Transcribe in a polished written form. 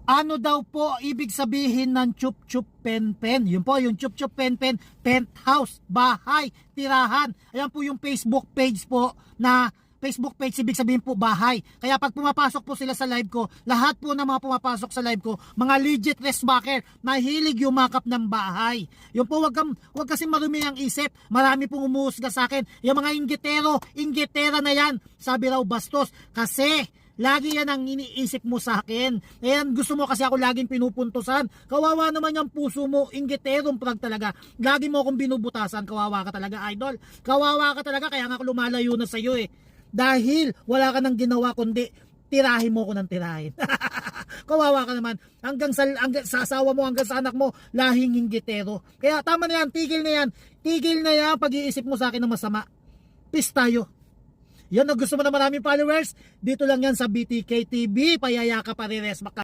Ano daw po ibig sabihin ng chup chup pen pen? Yun po, yung chup chup pen pen, penthouse, bahay, tirahan. Ayan po yung Facebook page po na Facebook page, ibig sabihin po bahay. Kaya pag pumapasok po sila sa live ko, lahat po ng mga pumapasok sa live ko, mga legit resbacker, mahilig yumakap ng bahay. Yung po, wag kasi marumi ang isip. Marami pong umuusga sa akin. Yung mga inggitera na yan, sabi raw bastos. Kasi lagi yan ang iniisip mo sa akin. Ayan, gusto mo kasi ako laging pinupuntusan. Kawawa naman yung puso mo, inggeterong prag talaga. Lagi mo akong binubutasan, kawawa ka talaga, idol. Kawawa ka talaga, kaya nga ako lumalayo na sa'yo eh. Dahil wala ka nang ginawa kundi tirahin mo ko ng tirahin. Kawawa ka naman. Hanggang sa asawa mo, hanggang sa anak mo, lahing inggitero. Kaya tama na yan, tigil na yan. Tigil na yan pag-iisip mo sa akin ng masama. Peace tayo. Yan, gusto mo na maraming followers, dito lang yan sa BTK TV, payaya ka pareres.